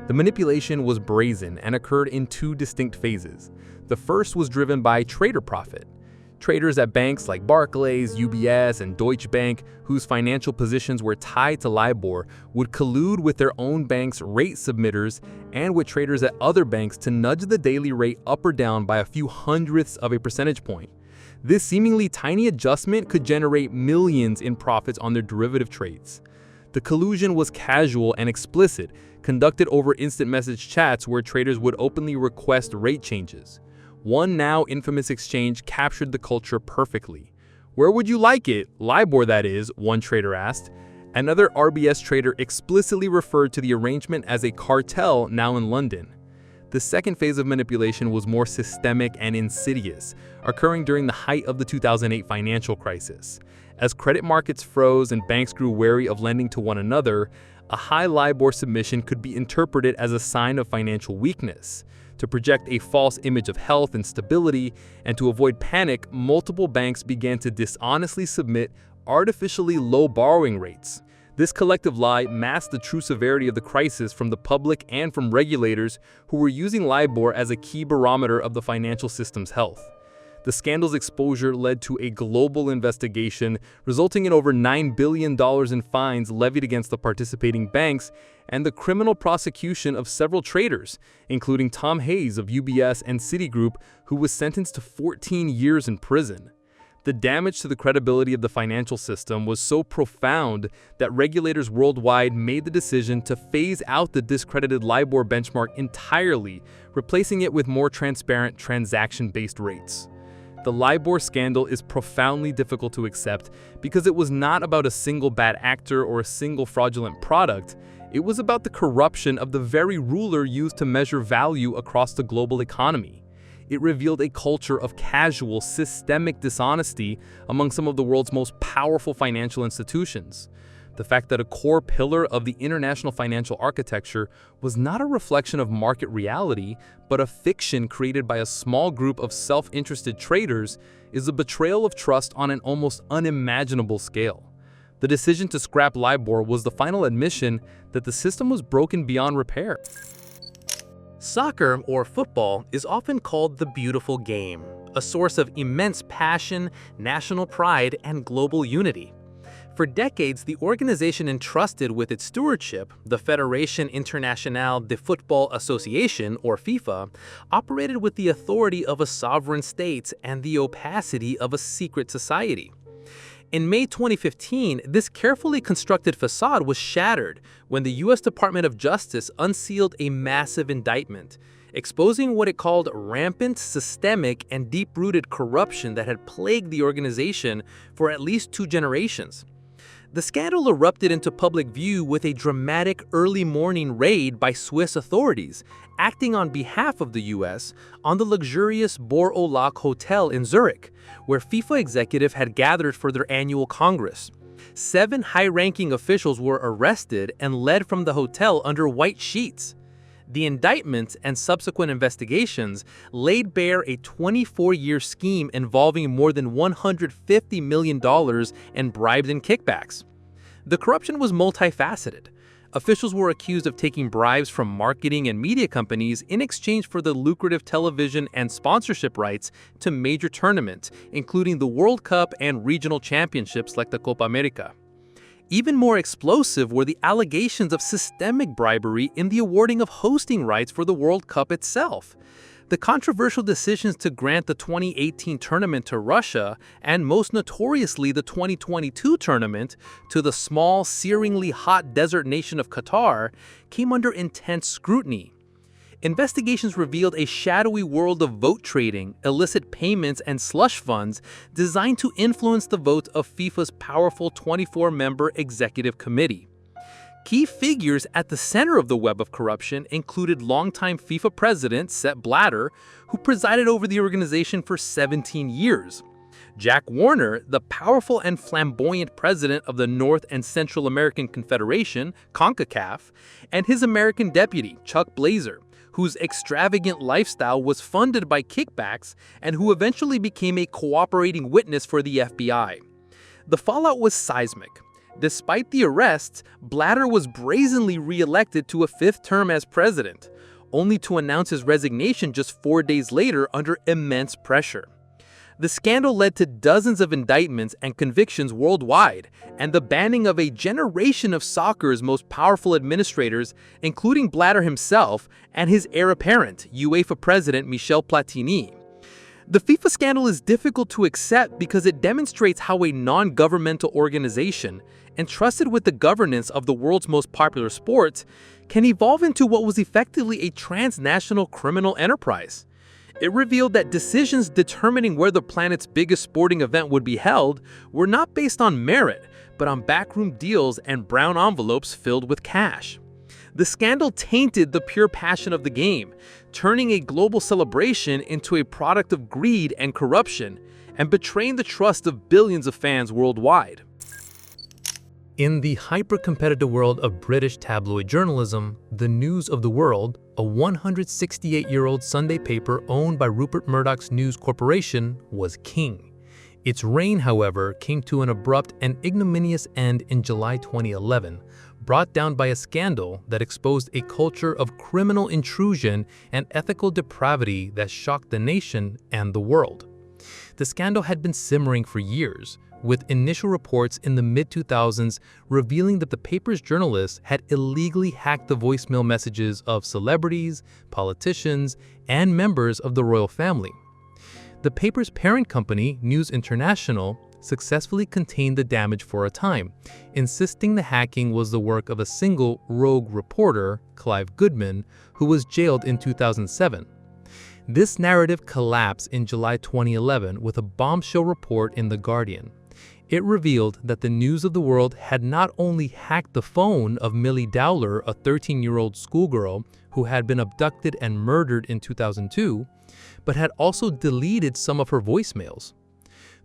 The manipulation was brazen and occurred in two distinct phases. The first was driven by trader profit. Traders at banks like Barclays, UBS, and Deutsche Bank, whose financial positions were tied to LIBOR, would collude with their own bank's rate submitters and with traders at other banks to nudge the daily rate up or down by a few hundredths of a percentage point. This seemingly tiny adjustment could generate millions in profits on their derivative trades. The collusion was casual and explicit, conducted over instant message chats where traders would openly request rate changes. One now infamous exchange captured the culture perfectly. "Where would you like it? LIBOR, that is," one trader asked. Another RBS trader explicitly referred to the arrangement as a cartel now in London. The second phase of manipulation was more systemic and insidious, occurring during the height of the 2008 financial crisis. As credit markets froze and banks grew wary of lending to one another, a high LIBOR submission could be interpreted as a sign of financial weakness. To project a false image of health and stability, and to avoid panic, multiple banks began to dishonestly submit artificially low borrowing rates. This collective lie masked the true severity of the crisis from the public and from regulators who were using LIBOR as a key barometer of the financial system's health. The scandal's exposure led to a global investigation, resulting in over $9 billion in fines levied against the participating banks and the criminal prosecution of several traders, including Tom Hayes of UBS and Citigroup, who was sentenced to 14 years in prison. The damage to the credibility of the financial system was so profound that regulators worldwide made the decision to phase out the discredited LIBOR benchmark entirely, replacing it with more transparent transaction-based rates. The LIBOR scandal is profoundly difficult to accept because it was not about a single bad actor or a single fraudulent product. It was about the corruption of the very ruler used to measure value across the global economy. It revealed a culture of casual, systemic dishonesty among some of the world's most powerful financial institutions. The fact that a core pillar of the international financial architecture was not a reflection of market reality, but a fiction created by a small group of self-interested traders, is a betrayal of trust on an almost unimaginable scale. The decision to scrap LIBOR was the final admission that the system was broken beyond repair. Soccer, or football, is often called the beautiful game, a source of immense passion, national pride, and global unity. For decades, the organization entrusted with its stewardship, the Fédération Internationale de Football Association, or FIFA, operated with the authority of a sovereign state and the opacity of a secret society. In May 2015, this carefully constructed facade was shattered when the U.S. Department of Justice unsealed a massive indictment, exposing what it called rampant, systemic, and deep-rooted corruption that had plagued the organization for at least 2 generations. The scandal erupted into public view with a dramatic early morning raid by Swiss authorities, acting on behalf of the U.S. on the luxurious Bor au Lac Hotel in Zurich, where FIFA executives had gathered for their annual Congress. 7 high-ranking officials were arrested and led from the hotel under white sheets. The indictment and subsequent investigations laid bare a 24-year scheme involving more than $150 million in bribes and kickbacks. The corruption was multifaceted. Officials were accused of taking bribes from marketing and media companies in exchange for the lucrative television and sponsorship rights to major tournaments, including the World Cup and regional championships like the Copa America. Even more explosive were the allegations of systemic bribery in the awarding of hosting rights for the World Cup itself. The controversial decisions to grant the 2018 tournament to Russia, and most notoriously the 2022 tournament, to the small, searingly hot desert nation of Qatar, came under intense scrutiny. Investigations revealed a shadowy world of vote trading, illicit payments, and slush funds designed to influence the vote of FIFA's powerful 24-member executive committee. Key figures at the center of the web of corruption included longtime FIFA president Sepp Blatter, who presided over the organization for 17 years. Jack Warner, the powerful and flamboyant president of the North and Central American Confederation, CONCACAF, and his American deputy, Chuck Blazer, whose extravagant lifestyle was funded by kickbacks and who eventually became a cooperating witness for the FBI. The fallout was seismic. Despite the arrests, Blatter was brazenly re-elected to a 5th term as president, only to announce his resignation just 4 days later under immense pressure. The scandal led to dozens of indictments and convictions worldwide, and the banning of a generation of soccer's most powerful administrators, including Blatter himself and his heir apparent, UEFA president Michel Platini. The FIFA scandal is difficult to accept because it demonstrates how a non-governmental organization, entrusted with the governance of the world's most popular sports, can evolve into what was effectively a transnational criminal enterprise. It revealed that decisions determining where the planet's biggest sporting event would be held were not based on merit, but on backroom deals and brown envelopes filled with cash. The scandal tainted the pure passion of the game, turning a global celebration into a product of greed and corruption, and betraying the trust of billions of fans worldwide. In the hyper-competitive world of British tabloid journalism, the News of the World, a 168-year-old Sunday paper owned by Rupert Murdoch's News Corporation, was king. Its reign, however, came to an abrupt and ignominious end in July 2011, brought down by a scandal that exposed a culture of criminal intrusion and ethical depravity that shocked the nation and the world. the scandal had been simmering for years, with initial reports in the mid-2000s revealing that the paper's journalists had illegally hacked the voicemail messages of celebrities, politicians, and members of the royal family. The paper's parent company, News International, successfully contained the damage for a time, insisting the hacking was the work of a single rogue reporter, Clive Goodman, who was jailed in 2007. This narrative collapsed in July 2011 with a bombshell report in The Guardian. It revealed that the News of the World had not only hacked the phone of Millie Dowler, a 13-year-old schoolgirl who had been abducted and murdered in 2002, but had also deleted some of her voicemails.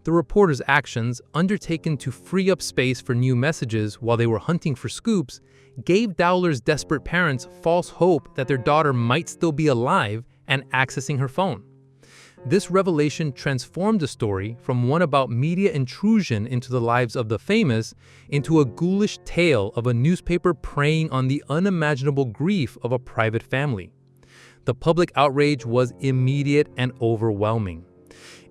The reporter's actions, undertaken to free up space for new messages while they were hunting for scoops, gave Dowler's desperate parents false hope that their daughter might still be alive and accessing her phone. This revelation transformed the story from one about media intrusion into the lives of the famous into a ghoulish tale of a newspaper preying on the unimaginable grief of a private family. The public outrage was immediate and overwhelming.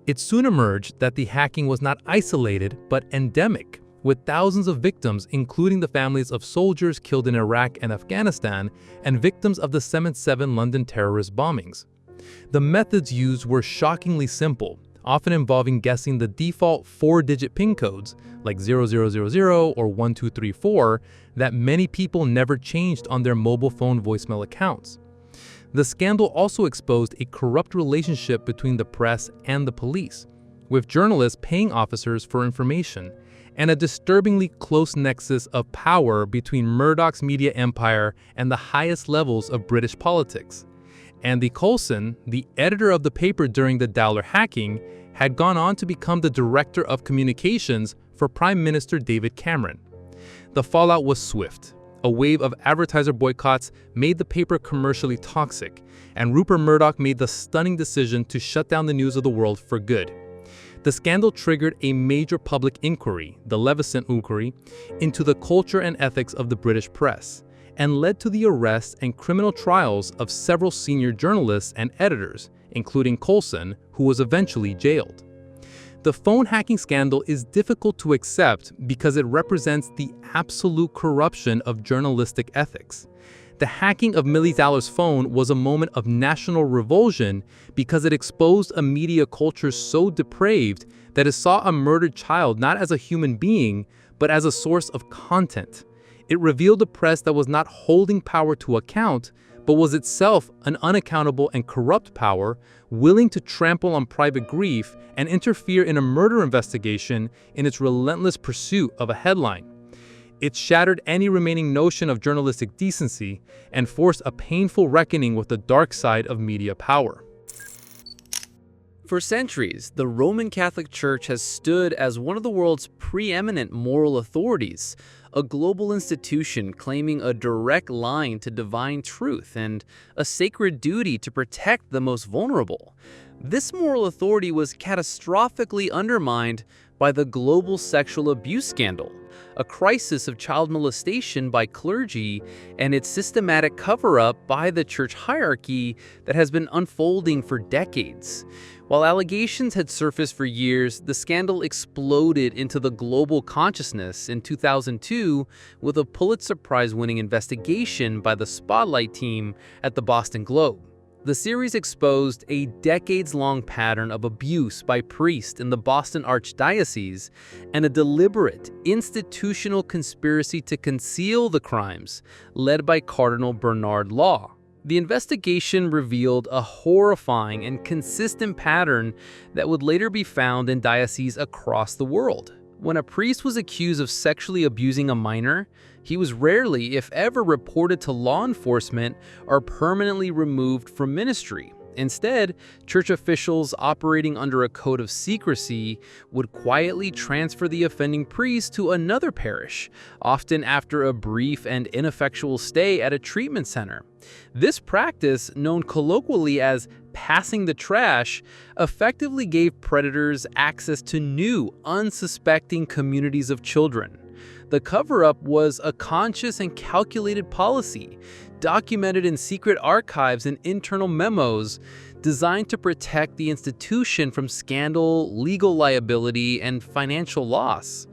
It soon emerged that the hacking was not isolated but endemic, with thousands of victims, including the families of soldiers killed in Iraq and Afghanistan and victims of the 7/7 London terrorist bombings. The methods used were shockingly simple, often involving guessing the default 4-digit PIN codes, like 0000 or 1234, that many people never changed on their mobile phone voicemail accounts. The scandal also exposed a corrupt relationship between the press and the police, with journalists paying officers for information, and a disturbingly close nexus of power between Murdoch's media empire and the highest levels of British politics. Andy Coulson, the editor of the paper during the Dowler hacking, had gone on to become the director of communications for Prime Minister David Cameron. The fallout was swift. A wave of advertiser boycotts made the paper commercially toxic, and Rupert Murdoch made the stunning decision to shut down the News of the World for good. The scandal triggered a major public inquiry, the Leveson Inquiry, into the culture and ethics of the British press, and led to the arrests and criminal trials of several senior journalists and editors, including Coulson, who was eventually jailed. The phone hacking scandal is difficult to accept because it represents the absolute corruption of journalistic ethics. The hacking of Millie Dowler's phone was a moment of national revulsion because it exposed a media culture so depraved that it saw a murdered child not as a human being, but as a source of content. It revealed a press that was not holding power to account, but was itself an unaccountable and corrupt power, willing to trample on private grief and interfere in a murder investigation in its relentless pursuit of a headline. It shattered any remaining notion of journalistic decency and forced a painful reckoning with the dark side of media power. For centuries, the Roman Catholic Church has stood as one of the world's preeminent moral authorities, a global institution claiming a direct line to divine truth and a sacred duty to protect the most vulnerable. This moral authority was catastrophically undermined by the global sexual abuse scandal, a crisis of child molestation by clergy, and its systematic cover-up by the church hierarchy that has been unfolding for decades. While allegations had surfaced for years, the scandal exploded into the global consciousness in 2002 with a Pulitzer Prize-winning investigation by the Spotlight team at the Boston Globe. The series exposed a decades-long pattern of abuse by priests in the Boston Archdiocese and a deliberate, institutional conspiracy to conceal the crimes led by Cardinal Bernard Law. The investigation revealed a horrifying and consistent pattern that would later be found in dioceses across the world. When a priest was accused of sexually abusing a minor, he was rarely, if ever, reported to law enforcement or permanently removed from ministry. Instead, church officials operating under a code of secrecy would quietly transfer the offending priest to another parish, often after a brief and ineffectual stay at a treatment center. This practice, known colloquially as passing the trash, effectively gave predators access to new, unsuspecting communities of children. The cover-up was a conscious and calculated policy, documented in secret archives and internal memos, designed to protect the institution from scandal, legal liability, and financial loss.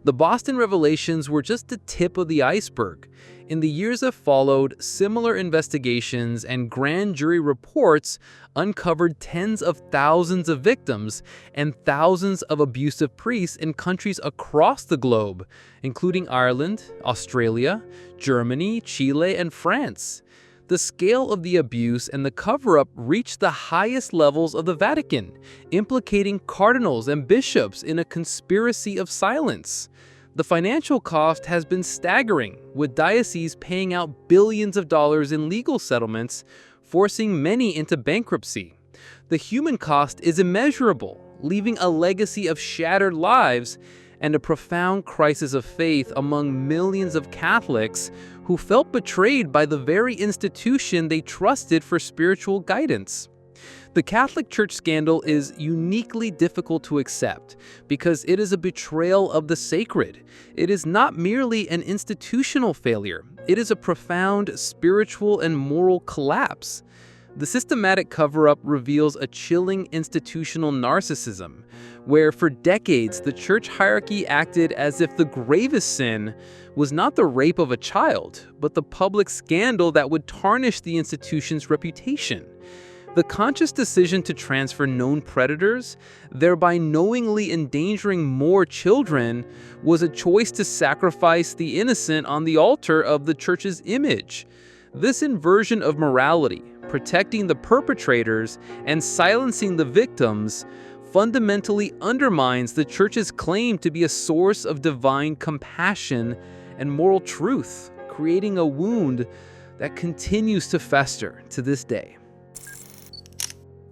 The Boston revelations were just the tip of the iceberg. In the years that followed, similar investigations and grand jury reports uncovered tens of thousands of victims and thousands of abusive priests in countries across the globe, including Ireland, Australia, Germany, Chile, and France. The scale of the abuse and the cover-up reached the highest levels of the Vatican, implicating cardinals and bishops in a conspiracy of silence. The financial cost has been staggering, with dioceses paying out billions of dollars in legal settlements, forcing many into bankruptcy. The human cost is immeasurable, leaving a legacy of shattered lives and a profound crisis of faith among millions of Catholics who felt betrayed by the very institution they trusted for spiritual guidance. The Catholic Church scandal is uniquely difficult to accept because it is a betrayal of the sacred. It is not merely an institutional failure, it is a profound spiritual and moral collapse. The systematic cover-up reveals a chilling institutional narcissism, where for decades the church hierarchy acted as if the gravest sin was not the rape of a child, but the public scandal that would tarnish the institution's reputation. The conscious decision to transfer known predators, thereby knowingly endangering more children, was a choice to sacrifice the innocent on the altar of the church's image. This inversion of morality, protecting the perpetrators and silencing the victims, fundamentally undermines the church's claim to be a source of divine compassion and moral truth, creating a wound that continues to fester to this day.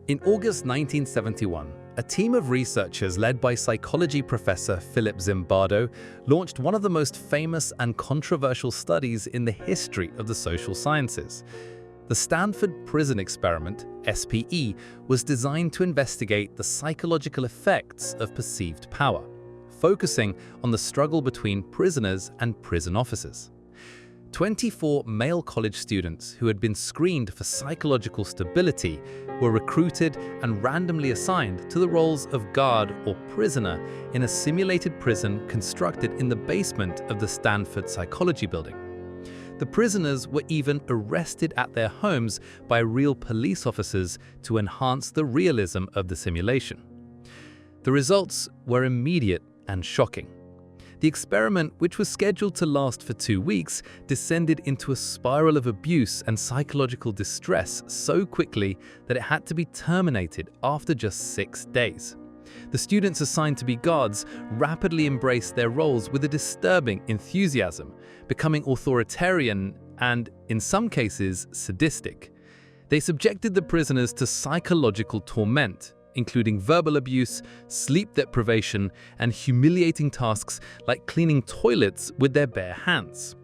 In August 1971, a team of researchers led by psychology professor Philip Zimbardo launched one of the most famous and controversial studies in the history of the social sciences. The Stanford Prison Experiment, SPE, was designed to investigate the psychological effects of perceived power, focusing on the struggle between prisoners and prison officers. 24 male college students who had been screened for psychological stability were recruited and randomly assigned to the roles of guard or prisoner in a simulated prison constructed in the basement of the Stanford Psychology Building. The prisoners were even arrested at their homes by real police officers to enhance the realism of the simulation. The results were immediate and shocking. The experiment, which was scheduled to last for 2 weeks, descended into a spiral of abuse and psychological distress so quickly that it had to be terminated after just 6 days. The students assigned to be guards rapidly embraced their roles with a disturbing enthusiasm, becoming authoritarian and, in some cases, sadistic. They subjected the prisoners to psychological torment, including verbal abuse, sleep deprivation, and humiliating tasks like cleaning toilets with their bare hands.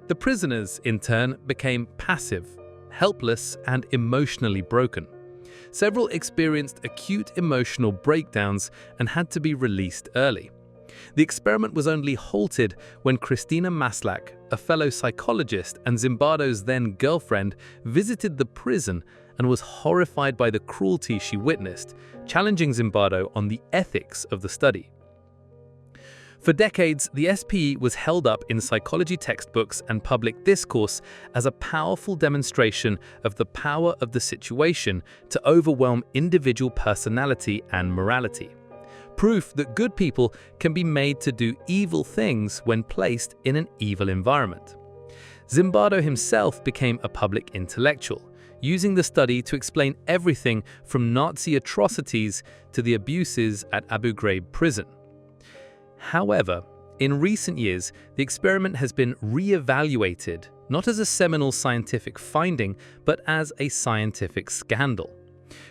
The prisoners, in turn, became passive, helpless, and emotionally broken. Several experienced acute emotional breakdowns and had to be released early. The experiment was only halted when Christina Maslach, a fellow psychologist and Zimbardo's then girlfriend, visited the prison and was horrified by the cruelty she witnessed, challenging Zimbardo on the ethics of the study. For decades, the SPE was held up in psychology textbooks and public discourse as a powerful demonstration of the power of the situation to overwhelm individual personality and morality. Proof that good people can be made to do evil things when placed in an evil environment. Zimbardo himself became a public intellectual, using the study to explain everything from Nazi atrocities to the abuses at Abu Ghraib prison. However, in recent years, the experiment has been re-evaluated, not as a seminal scientific finding, but as a scientific scandal.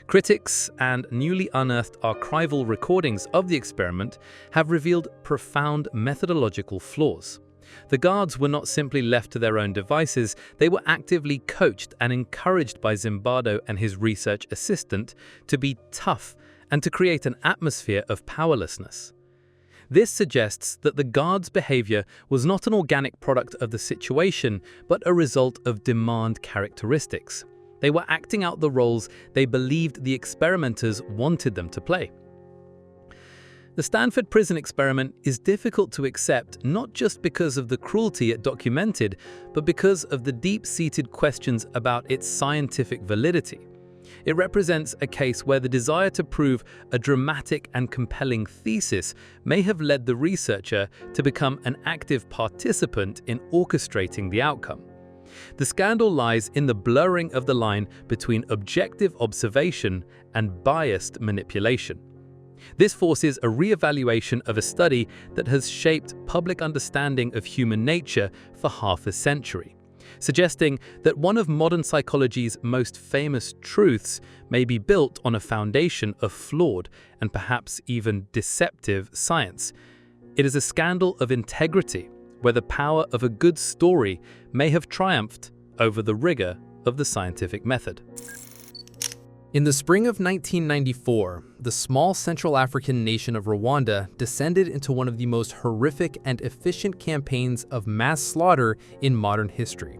Critics and newly unearthed archival recordings of the experiment have revealed profound methodological flaws. The guards were not simply left to their own devices, they were actively coached and encouraged by Zimbardo and his research assistant to be tough and to create an atmosphere of powerlessness. This suggests that the guards' behavior was not an organic product of the situation, but a result of demand characteristics. They were acting out the roles they believed the experimenters wanted them to play. The Stanford prison experiment is difficult to accept not just because of the cruelty it documented, but because of the deep-seated questions about its scientific validity. It represents a case where the desire to prove a dramatic and compelling thesis may have led the researcher to become an active participant in orchestrating the outcome. The scandal lies in the blurring of the line between objective observation and biased manipulation. This forces a re-evaluation of a study that has shaped public understanding of human nature for half a century, suggesting that one of modern psychology's most famous truths may be built on a foundation of flawed and perhaps even deceptive science. It is a scandal of integrity, where the power of a good story may have triumphed over the rigor of the scientific method. In the spring of 1994, the small Central African nation of Rwanda descended into one of the most horrific and efficient campaigns of mass slaughter in modern history.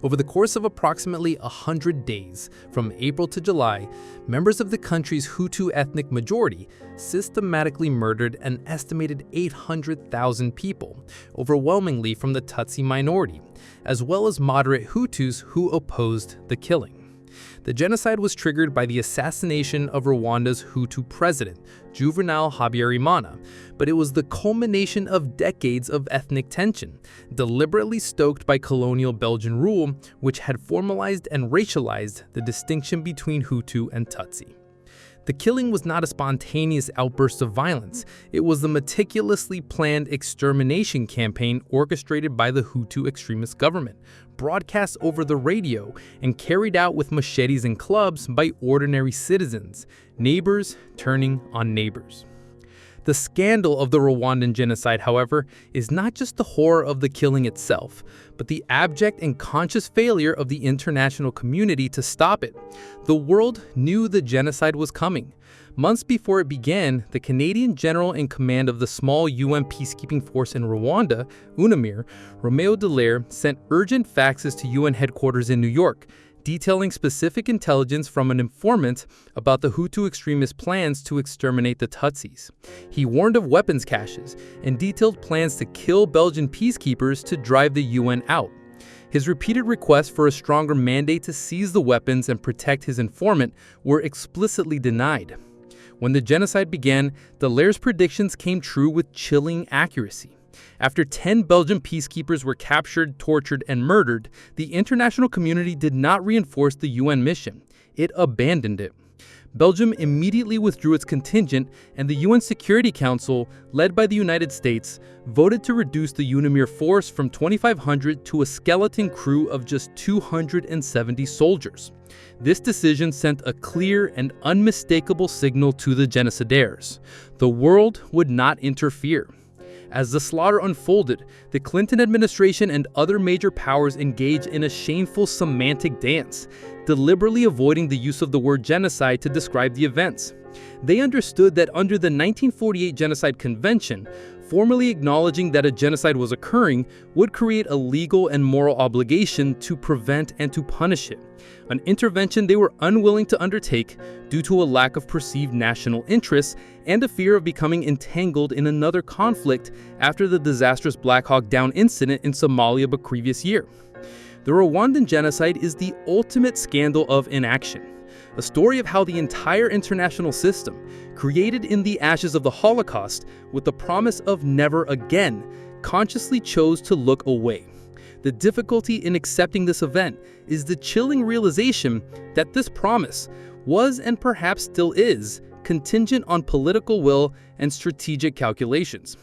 Over the course of approximately 100 days, from April to July, members of the country's Hutu ethnic majority systematically murdered an estimated 800,000 people, overwhelmingly from the Tutsi minority, as well as moderate Hutus who opposed the killing. The genocide was triggered by the assassination of Rwanda's Hutu president, Juvenal Habyarimana, but it was the culmination of decades of ethnic tension, deliberately stoked by colonial Belgian rule, which had formalized and racialized the distinction between Hutu and Tutsi. The killing was not a spontaneous outburst of violence. It was the meticulously planned extermination campaign orchestrated by the Hutu extremist government, broadcast over the radio and carried out with machetes and clubs by ordinary citizens, neighbors turning on neighbors. The scandal of the Rwandan genocide, however, is not just the horror of the killing itself, but the abject and conscious failure of the international community to stop it. The world knew the genocide was coming. Months before it began, the Canadian general in command of the small UN peacekeeping force in Rwanda, UNAMIR, Romeo Dallaire, sent urgent faxes to UN headquarters in New York, detailing specific intelligence from an informant about the Hutu extremist plans to exterminate the Tutsis. He warned of weapons caches and detailed plans to kill Belgian peacekeepers to drive the UN out. His repeated requests for a stronger mandate to seize the weapons and protect his informant were explicitly denied. When the genocide began, Dallaire's predictions came true with chilling accuracy. After 10 Belgian peacekeepers were captured, tortured, and murdered, the international community did not reinforce the UN mission. It abandoned it. Belgium immediately withdrew its contingent, and the UN Security Council, led by the United States, voted to reduce the UNAMIR force from 2,500 to a skeleton crew of just 270 soldiers. This decision sent a clear and unmistakable signal to the genocidaires. The world would not interfere. As the slaughter unfolded, the Clinton administration and other major powers engaged in a shameful semantic dance, deliberately avoiding the use of the word genocide to describe the events. They understood that under the 1948 Genocide Convention, formally acknowledging that a genocide was occurring would create a legal and moral obligation to prevent and to punish it, an intervention they were unwilling to undertake due to a lack of perceived national interests and a fear of becoming entangled in another conflict after the disastrous Black Hawk Down incident in Somalia the previous year. The Rwandan genocide is the ultimate scandal of inaction, a story of how the entire international system, created in the ashes of the Holocaust with the promise of never again, consciously chose to look away. The difficulty in accepting this event is the chilling realization that this promise was, and perhaps still is, contingent on political will and strategic calculations.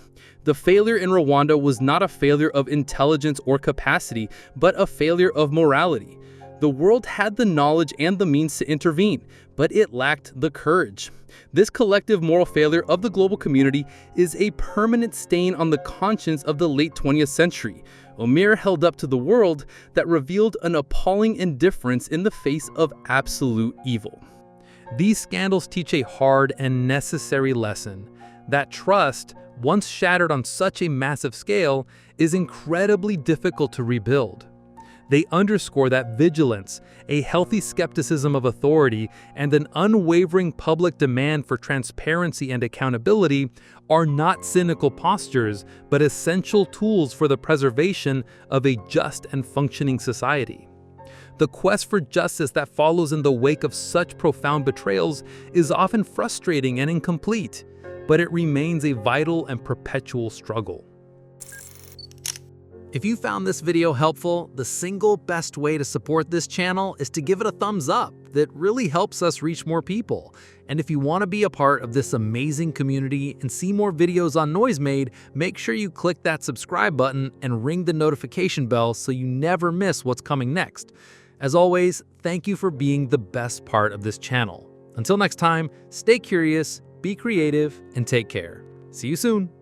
The failure in Rwanda was not a failure of intelligence or capacity, but a failure of morality. The world had the knowledge and the means to intervene, but it lacked the courage. This collective moral failure of the global community is a permanent stain on the conscience of the late 20th century, a mirror held up to the world that revealed an appalling indifference in the face of absolute evil. These scandals teach a hard and necessary lesson that trust, once shattered on such a massive scale, is incredibly difficult to rebuild. They underscore that vigilance, a healthy skepticism of authority, and an unwavering public demand for transparency and accountability are not cynical postures, but essential tools for the preservation of a just and functioning society. The quest for justice that follows in the wake of such profound betrayals is often frustrating and incomplete, but it remains a vital and perpetual struggle. If you found this video helpful, the single best way to support this channel is to give it a thumbs up. That really helps us reach more people. And if you want to be a part of this amazing community and see more videos on Noisemade, make sure you click that subscribe button and ring the notification bell so you never miss what's coming next. As always, thank you for being the best part of this channel. Until next time, stay curious, be creative, and take care. See you soon.